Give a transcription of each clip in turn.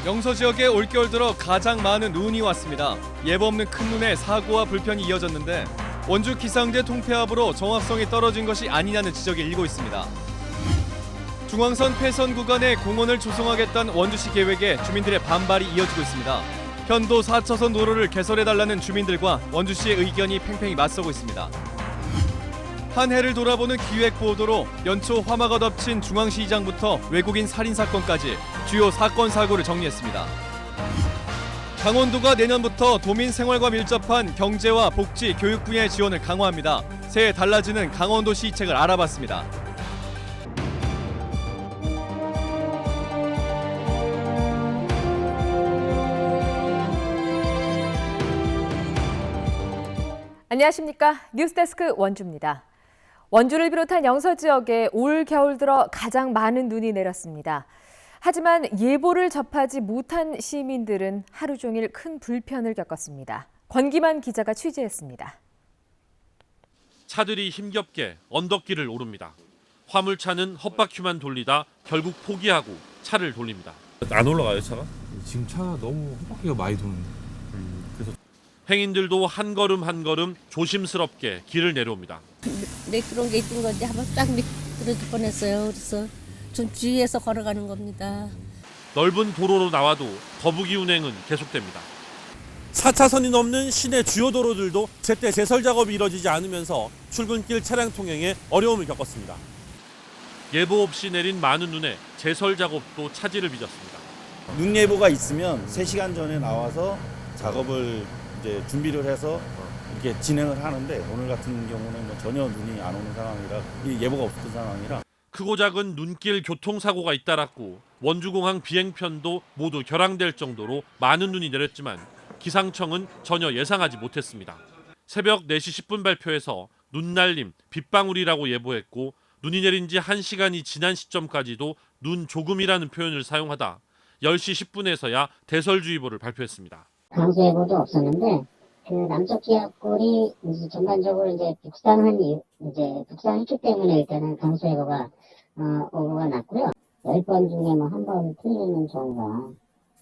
영서 지역에 올겨울 들어 가장 많은 눈이 왔습니다. 예보 없는 큰 눈에 사고와 불편이 이어졌는데 원주 기상대 통폐합으로 정확성이 떨어진 것이 아니냐는 지적이 일고 있습니다. 중앙선 폐선 구간에 공원을 조성하겠다는 원주시 계획에 주민들의 반발이 이어지고 있습니다. 현도 4차선 도로를 개설해달라는 주민들과 원주시의 의견이 팽팽히 맞서고 있습니다. 한 해를 돌아보는 기획보도로 연초 화마가 덮친 중앙시장부터 외국인 살인사건까지 주요 사건 사고를 정리했습니다. 강원도가 내년부터 도민 생활과 밀접한 경제와 복지, 교육 분야의 지원을 강화합니다. 새해 달라지는 강원도 시책을 알아봤습니다. 안녕하십니까. 뉴스데스크 원주입니다. 원주를 비롯한 영서 지역에 올 겨울 들어 가장 많은 눈이 내렸습니다. 하지만 예보를 접하지 못한 시민들은 하루 종일 큰 불편을 겪었습니다. 권기만 기자가 취재했습니다. 차들이 힘겹게 언덕길을 오릅니다. 화물차는 헛바퀴만 돌리다 결국 포기하고 차를 돌립니다. 안 올라가요, 차가? 지금 차가 너무 헛바퀴가 많이 도는데. 그래서 행인들도 한 걸음 한 걸음 조심스럽게 길을 내려옵니다. 그런 게 있던 건데 한번 딱 미끄러질 뻔했어요. 그래서 좀 주의해서 걸어가는 겁니다. 넓은 도로로 나와도 거북이 운행은 계속됩니다. 4차선이 넘는 시내 주요 도로들도 제때 제설 작업이 이뤄지지 않으면서 출근길 차량 통행에 어려움을 겪었습니다. 예보 없이 내린 많은 눈에 제설 작업도 차질을 빚었습니다. 눈 예보가 있으면 3시간 전에 나와서 작업을 이제 준비를 해서 이렇게 진행을 하는데 오늘 같은 경우는 뭐 전혀 눈이 안 오는 상황이라 예보가 없었던 상황이라 크고 작은 눈길 교통사고가 잇따랐고 원주공항 비행편도 모두 결항될 정도로 많은 눈이 내렸지만 기상청은 전혀 예상하지 못했습니다. 새벽 4시 10분 발표에서 눈날림, 빗방울이라고 예보했고 눈이 내린 지 1시간이 지난 시점까지도 눈 조금이라는 표현을 사용하다 10시 10분에서야 대설주의보를 발표했습니다. 강수예보도 없었는데 그 남쪽 기압골이 이제 전반적으로 이제 북상했기 때문에 일단은 강수예보가 오보가 났고요. 10번 중에 뭐 한 번 틀리는 경우가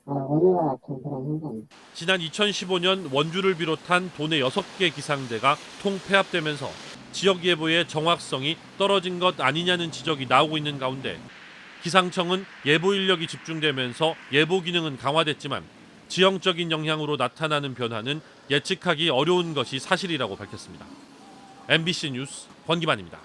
오늘과 같은 그런 현상입니다. 지난 2015년 원주를 비롯한 도내 6개 기상대가 통폐합되면서 지역 예보의 정확성이 떨어진 것 아니냐는 지적이 나오고 있는 가운데 기상청은 예보 인력이 집중되면서 예보 기능은 강화됐지만 지형적인 영향으로 나타나는 변화는 예측하기 어려운 것이 사실이라고 밝혔습니다. MBC 뉴스 권기만입니다.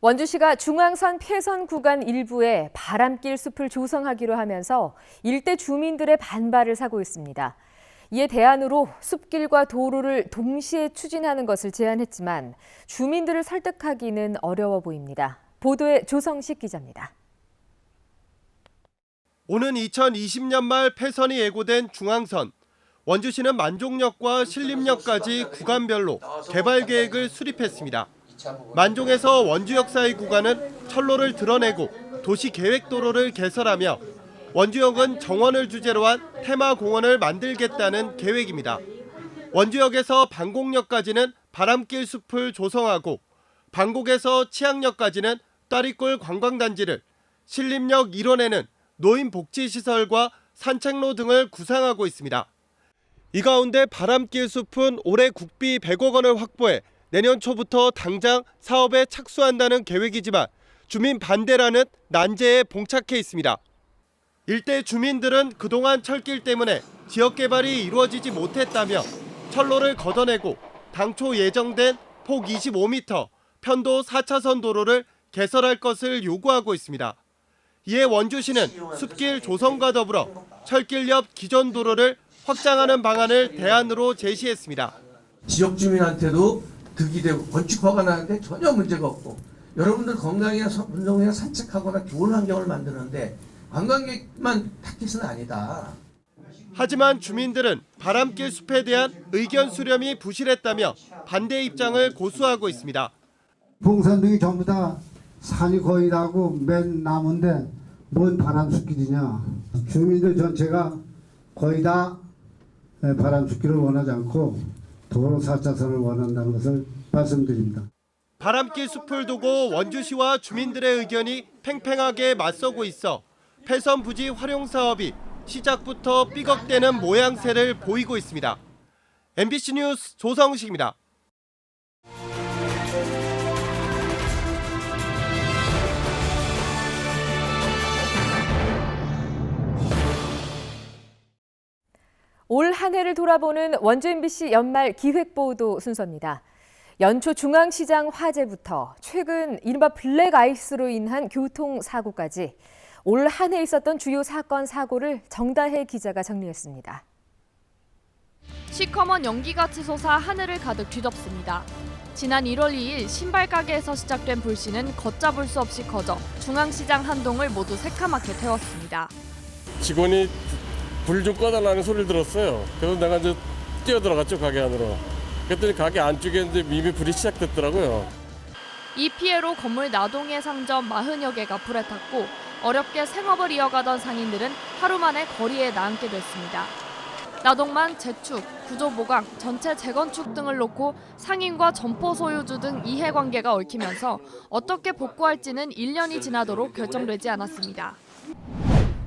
원주시가 중앙선 폐선 구간 일부에 바람길 숲을 조성하기로 하면서 일대 주민들의 반발을 사고 있습니다. 이에 대안으로 숲길과 도로를 동시에 추진하는 것을 제안했지만 주민들을 설득하기는 어려워 보입니다. 보도에 조성식 기자입니다. 오는 2020년 말 폐선이 예고된 중앙선. 원주시는 만종역과 신림역까지 구간별로 개발 계획을 수립했습니다. 만종에서 원주역 사이 구간은 철로를 드러내고 도시계획도로를 개설하며 원주역은 정원을 주제로 한 테마공원을 만들겠다는 계획입니다. 원주역에서 방곡역까지는 바람길 숲을 조성하고 방곡에서 치악역까지는 따리골 관광단지를, 신림역 일원에는 노인복지시설과 산책로 등을 구상하고 있습니다. 이 가운데 바람길 숲은 올해 국비 100억 원을 확보해 내년 초부터 당장 사업에 착수한다는 계획이지만 주민 반대라는 난제에 봉착해 있습니다. 일대 주민들은 그동안 철길 때문에 지역개발이 이루어지지 못했다며 철로를 걷어내고 당초 예정된 폭 25m, 편도 4차선 도로를 개설할 것을 요구하고 있습니다. 이에 원주시는 숲길 조성과 더불어 철길 옆 기존 도로를 확장하는 방안을 대안으로 제시했습니다. 지역 주민한테도 득이 되고 건축허가 나는데 전혀 문제가 없고 여러분들 건강이나 운동이나 산책하거나 좋은 환경을 만드는데 관광객만 타깃은 아니다. 하지만 주민들은 바람길 숲에 대한 의견 수렴이 부실했다며 반대 입장을 고수하고 있습니다. 봉산동이 전부 다 산이 거의 다고 맨 나무인데 뭔 바람숲길이냐. 주민들 전체가 거의 다 바람숲길을 원하지 않고 도로 4차선을 원한다는 것을 말씀드립니다. 바람길 숲을 두고 원주시와 주민들의 의견이 팽팽하게 맞서고 있어 폐선 부지 활용 사업이 시작부터 삐걱대는 모양새를 보이고 있습니다. MBC 뉴스 조성식입니다. 올 한 해를 돌아보는 원주 MBC 연말 기획보도 순서입니다. 연초 중앙시장 화재부터 최근 이른바 블랙아이스로 인한 교통사고까지 올 한 해 있었던 주요 사건 사고를 정다혜 기자가 정리했습니다. 시커먼 연기가 치솟아 하늘을 가득 뒤덮습니다. 지난 1월 2일 신발 가게에서 시작된 불씨는 걷잡을 수 없이 커져 중앙시장 한 동을 모두 새카맣게 태웠습니다. 직원이 불 좀 꺼달라는 소리를 들었어요. 그래서 내가 이제 뛰어들어갔죠, 가게 안으로. 그랬더니 가게 안쪽에 이제 이미 불이 시작됐더라고요. 이 피해로 건물 나동의 상점 40여 개가 불에 탔고 어렵게 생업을 이어가던 상인들은 하루 만에 거리에 나앉게 됐습니다. 나동만 재축, 구조보강, 전체 재건축 등을 놓고 상인과 점포 소유주 등 이해관계가 얽히면서 어떻게 복구할지는 1년이 지나도록 결정되지 않았습니다.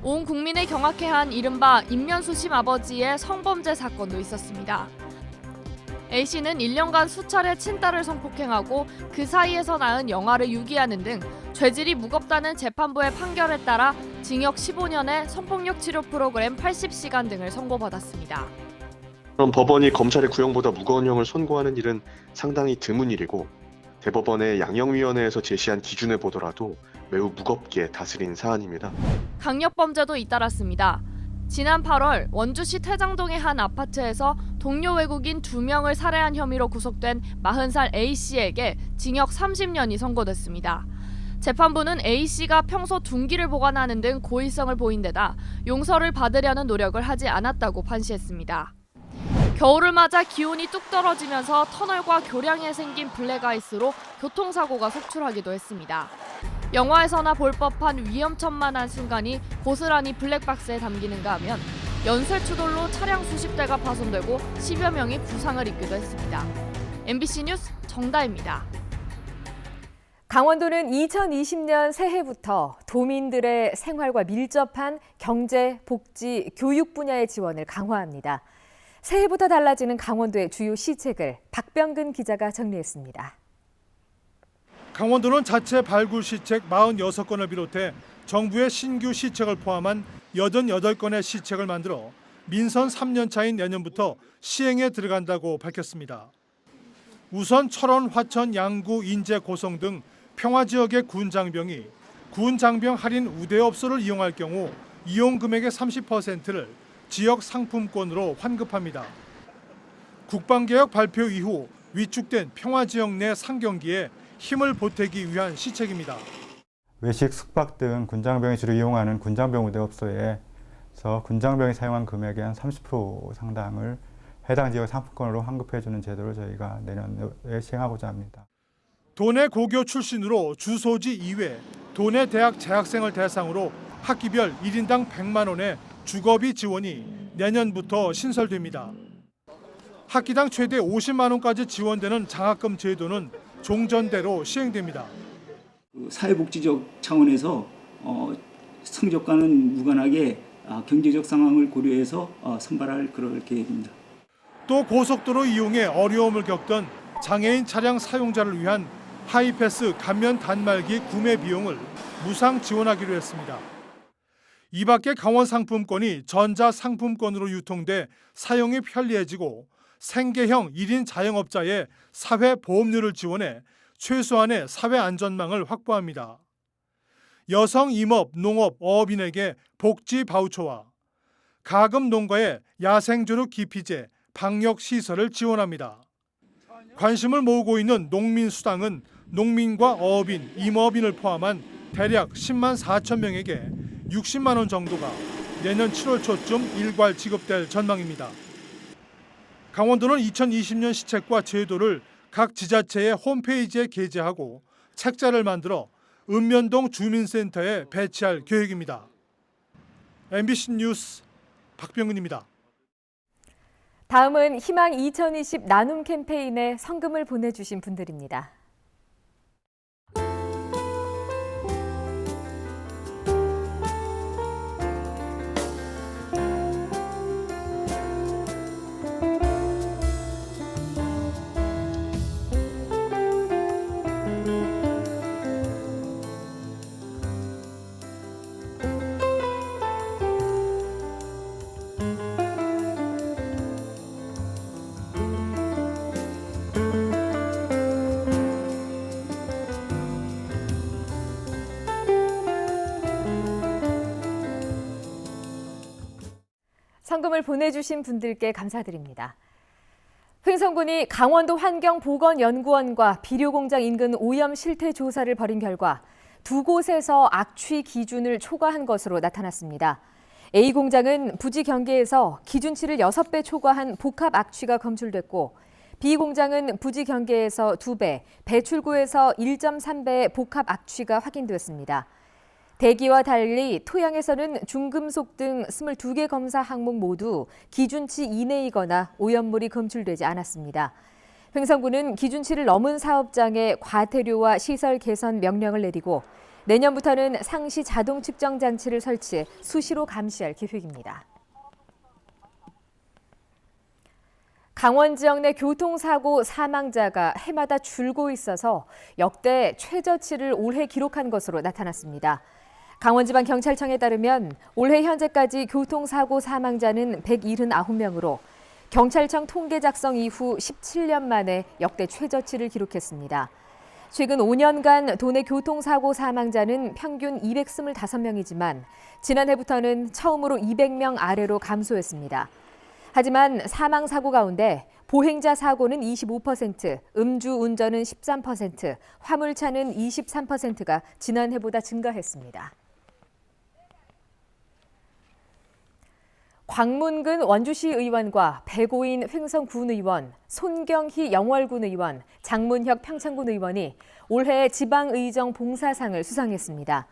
온 국민을 경악해한 이른바 임면수심 아버지의 성범죄 사건도 있었습니다. A씨는 1년간 수차례 친딸을 성폭행하고 그 사이에서 낳은 영아를 유기하는 등 죄질이 무겁다는 재판부의 판결에 따라 징역 15년에 성폭력 치료 프로그램 80시간 등을 선고받았습니다. 그럼 법원이 검찰의 구형보다 무거운 형을 선고하는 일은 상당히 드문 일이고 대법원의 양형위원회에서 제시한 기준을 보더라도 매우 무겁게 다스린 사안입니다. 강력범죄도 잇따랐습니다. 지난 8월 원주시 태장동의 한 아파트에서 동료 외국인 2명을 살해한 혐의로 구속된 40살 A씨에게 징역 30년이 선고됐습니다. 재판부는 A씨가 평소 둔기를 보관하는 등 고의성을 보인 데다 용서를 받으려는 노력을 하지 않았다고 판시했습니다. 겨울을 맞아 기온이 뚝 떨어지면서 터널과 교량에 생긴 블랙아이스로 교통사고가 속출하기도 했습니다. 영화에서나 볼 법한 위험천만한 순간이 고스란히 블랙박스에 담기는가 하면 연쇄추돌로 차량 수십 대가 파손되고 10여 명이 부상을 입기도 했습니다. MBC 뉴스 정다혜입니다. 강원도는 2020년 새해부터 도민들의 생활과 밀접한 경제, 복지, 교육 분야의 지원을 강화합니다. 새해부터 달라지는 강원도의 주요 시책을 박병근 기자가 정리했습니다. 강원도는 자체 발굴 시책 46건을 비롯해 정부의 신규 시책을 포함한 88건의 시책을 만들어 민선 3년 차인 내년부터 시행에 들어간다고 밝혔습니다. 우선 철원, 화천, 양구, 인제, 고성 등 평화지역의 군장병이 군장병 할인 우대업소를 이용할 경우 이용 금액의 30%를 지역 상품권으로 환급합니다. 국방개혁 발표 이후 위축된 평화지역 내 상경기에 힘을 보태기 위한 시책입니다. 외식, 숙박 등 군장병이 주로 이용하는 군장병 우대업소에서 군장병이 사용한 금액의 한 30% 상당을 해당 지역 상품권으로 환급해주는 제도를 저희가 내년에 시행하고자 합니다. 도내 고교 출신으로 주소지 이외 도내 대학 재학생을 대상으로 학기별 1인당 100만 원의 주거비 지원이 내년부터 신설됩니다. 학기당 최대 50만 원까지 지원되는 장학금 제도는 종전대로 시행됩니다. 사회복지적 차원에서 성적과는 무관하게 경제적 상황을 고려해서 선발할 그럴 계획입니다. 또 고속도로 이용에 어려움을 겪던 장애인 차량 사용자를 위한 하이패스 감면 단말기 구매 비용을 무상 지원하기로 했습니다. 이 밖에 강원 상품권이 전자 상품권으로 유통돼 사용이 편리해지고 생계형 1인 자영업자의 사회보험료를 지원해 최소한의 사회안전망을 확보합니다. 여성 임업, 농업, 어업인에게 복지 바우처와 가금 농가의 야생조류 기피제, 방역시설을 지원합니다. 관심을 모으고 있는 농민수당은 농민과 어업인, 임업인을 포함한 대략 10만 4천 명에게 60만 원 정도가 내년 7월 초쯤 일괄 지급될 전망입니다. 강원도는 2020년 시책과 제도를 각 지자체의 홈페이지에 게재하고 책자를 만들어 읍면동 주민센터에 배치할 계획입니다. MBC 뉴스 박병근입니다. 다음은 희망 2020 나눔 캠페인에 성금을 보내주신 분들입니다. 성금을 보내주신 분들께 감사드립니다. 횡성군이 강원도 환경보건연구원과 비료공장 인근 오염 실태 조사를 벌인 결과 두 곳에서 악취 기준을 초과한 것으로 나타났습니다. A 공장은 부지 경계에서 기준치를 6배 초과한 복합 악취가 검출됐고 B 공장은 부지 경계에서 2배, 배출구에서 1.3배의 복합 악취가 확인됐습니다. 대기와 달리 토양에서는 중금속 등 22개 검사 항목 모두 기준치 이내이거나 오염물이 검출되지 않았습니다. 횡성군은 기준치를 넘은 사업장에 과태료와 시설 개선 명령을 내리고 내년부터는 상시 자동 측정 장치를 설치해 수시로 감시할 계획입니다. 강원 지역 내 교통사고 사망자가 해마다 줄고 있어서 역대 최저치를 올해 기록한 것으로 나타났습니다. 강원지방경찰청에 따르면 올해 현재까지 교통사고 사망자는 179명으로 경찰청 통계 작성 이후 17년 만에 역대 최저치를 기록했습니다. 최근 5년간 도내 교통사고 사망자는 평균 225명이지만 지난해부터는 처음으로 200명 아래로 감소했습니다. 하지만 사망사고 가운데 보행자 사고는 25%, 음주운전은 13%, 화물차는 23%가 지난해보다 증가했습니다. 광문군 원주시 의원과 배고인 횡성군 의원, 손경희 영월군 의원, 장문혁 평창군 의원이 올해 지방의정 봉사상을 수상했습니다.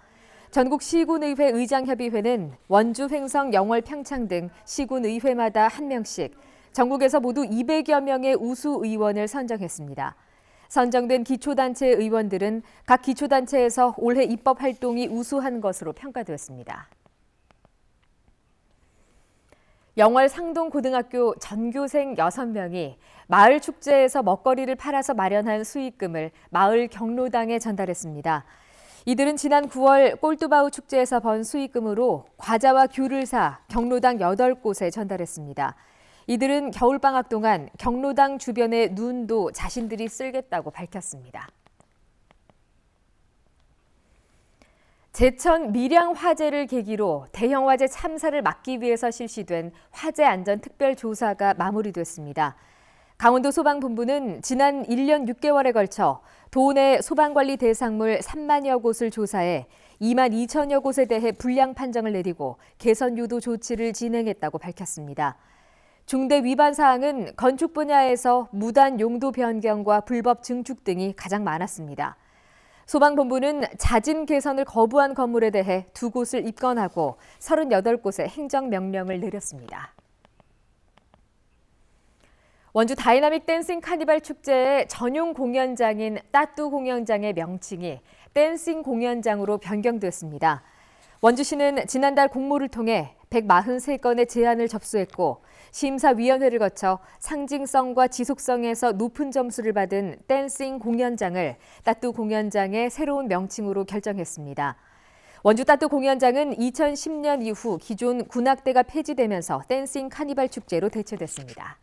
전국 시군의회 의장협의회는 원주, 횡성, 영월, 평창 등 시군의회마다 1명씩 전국에서 모두 200여 명의 우수 의원을 선정했습니다. 선정된 기초단체 의원들은 각 기초단체에서 올해 입법 활동이 우수한 것으로 평가되었습니다. 영월 상동고등학교 전교생 6명이 마을 축제에서 먹거리를 팔아서 마련한 수익금을 마을 경로당에 전달했습니다. 이들은 지난 9월 꼴뚜바우 축제에서 번 수익금으로 과자와 귤을 사 경로당 8곳에 전달했습니다. 이들은 겨울방학 동안 경로당 주변의 눈도 자신들이 쓸겠다고 밝혔습니다. 제천 밀양 화재를 계기로 대형 화재 참사를 막기 위해서 실시된 화재 안전 특별조사가 마무리됐습니다. 강원도 소방본부는 지난 1년 6개월에 걸쳐 도내 소방관리 대상물 3만여 곳을 조사해 2만 2천여 곳에 대해 불량 판정을 내리고 개선 유도 조치를 진행했다고 밝혔습니다. 중대 위반 사항은 건축 분야에서 무단 용도 변경과 불법 증축 등이 가장 많았습니다. 소방본부는 자진 개선을 거부한 건물에 대해 2곳을 입건하고 38곳에 행정명령을 내렸습니다. 원주 다이나믹 댄싱 카니발 축제의 전용 공연장인 따뚜 공연장의 명칭이 댄싱 공연장으로 변경됐습니다. 원주시는 지난달 공모를 통해 143건의 제안을 접수했고 심사위원회를 거쳐 상징성과 지속성에서 높은 점수를 받은 댄싱 공연장을 따뚜 공연장의 새로운 명칭으로 결정했습니다. 원주 따뚜 공연장은 2010년 이후 기존 군악대가 폐지되면서 댄싱 카니발 축제로 대체됐습니다.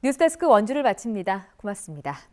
뉴스데스크 원주를 마칩니다. 고맙습니다.